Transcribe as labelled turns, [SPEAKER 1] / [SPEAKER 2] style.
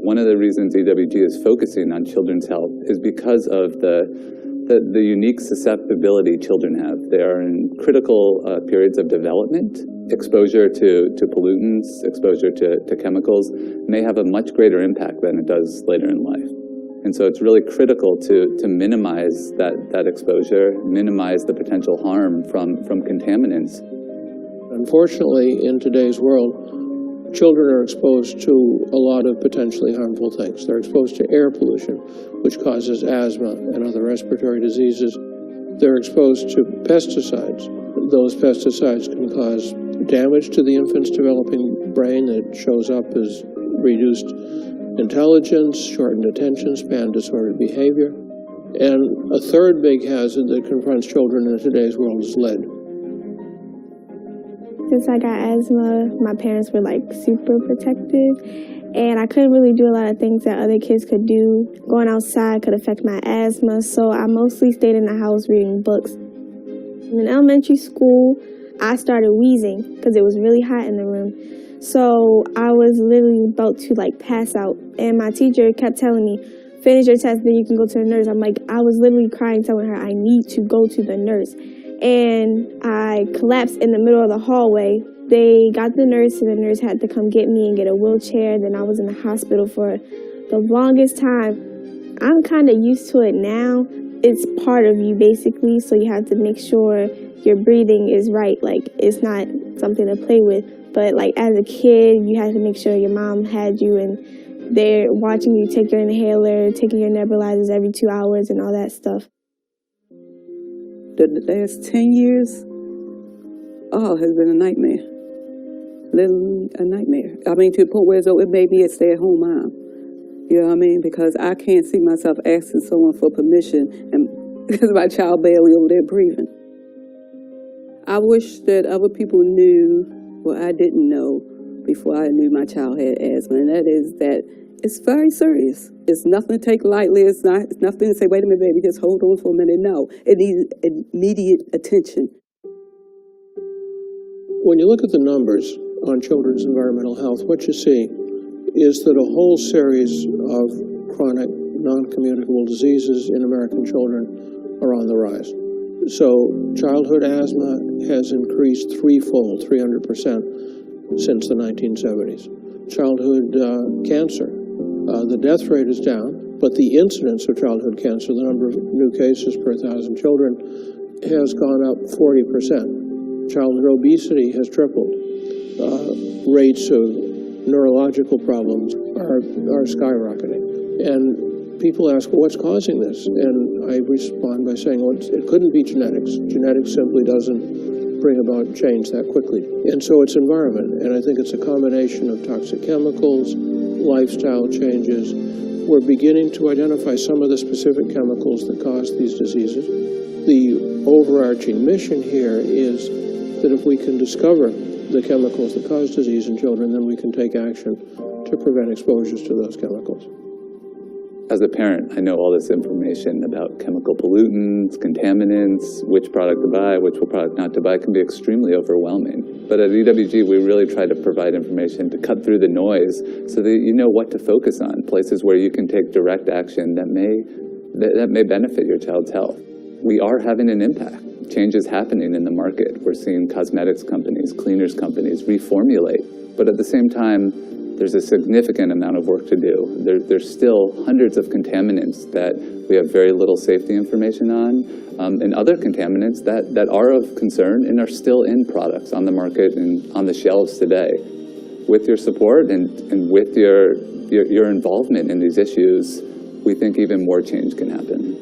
[SPEAKER 1] one of the reasons EWG is focusing on children's health is because of the unique susceptibility children have. They are in critical periods of development. Exposure to pollutants, exposure to chemicals may have a much greater impact than it does later in life. And so it's really critical to minimize that exposure, minimize the potential harm from contaminants.
[SPEAKER 2] Unfortunately, in today's world, children are exposed to a lot of potentially harmful things. They're exposed to air pollution, which causes asthma and other respiratory diseases. They're exposed to pesticides. Those pesticides can cause damage to the infant's developing brain that shows up as reduced intelligence, shortened attention span, disordered behavior. And a third big hazard that confronts children in today's world is lead.
[SPEAKER 3] Since I got asthma, my parents were like super protective, and I couldn't really do a lot of things that other kids could do. Going outside could affect my asthma, so I mostly stayed in the house reading books. In elementary school, I started wheezing because it was really hot in the room. So I was literally about to like pass out, and my teacher kept telling me, finish your test, then you can go to the nurse. I'm like, I was literally crying, telling her I need to go to the nurse. And I collapsed in the middle of the hallway. They got the nurse, and the nurse had to come get me and get a wheelchair. Then I was in the hospital for the longest time. I'm kind of used to it now. It's part of you, basically, so you have to make sure your breathing is right. Like, it's not something to play with. But, like, as a kid, you have to make sure your mom had you, and they're watching you take your inhaler, taking your nebulizers every 2 hours, and all that stuff.
[SPEAKER 4] The last 10 years, has been a nightmare. Literally a nightmare. I mean, to the point where it made me a stay-at-home mom. You know what I mean? Because I can't see myself asking someone for permission and because my child barely over there breathing. I wish that other people knew what I didn't know before I knew my child had asthma, and that is that it's very serious. It's nothing to take lightly. It's nothing to say, wait a minute, baby, just hold on for a minute. No, it needs immediate attention.
[SPEAKER 2] When you look at the numbers on children's environmental health, what you see is that a whole series of chronic non-communicable diseases in American children are on the rise. So childhood asthma has increased threefold, 300%, since the 1970s. Childhood cancer, the death rate is down, but the incidence of childhood cancer, the number of new cases per 1,000 children, has gone up 40%. Childhood obesity has tripled. Rates of neurological problems are skyrocketing. And people ask, well, what's causing this? And I respond by saying, well, it couldn't be genetics. Genetics simply doesn't bring about change that quickly. And so it's environment. And I think it's a combination of toxic chemicals, lifestyle changes. We're beginning to identify some of the specific chemicals that cause these diseases. The overarching mission here is that if we can discover the chemicals that cause disease in children, then we can take action to prevent exposures to those chemicals.
[SPEAKER 1] As a parent, I know all this information about chemical pollutants, contaminants, which product to buy, which product not to buy, can be extremely overwhelming. But at EWG, we really try to provide information to cut through the noise so that you know what to focus on, places where you can take direct action that may benefit your child's health. We are having an impact. Change is happening in the market. We're seeing cosmetics companies, cleaners companies reformulate. But at the same time, there's a significant amount of work to do. There's still hundreds of contaminants that we have very little safety information on, and other contaminants that are of concern and are still in products on the market and on the shelves today. With your support and with your involvement in these issues, we think even more change can happen.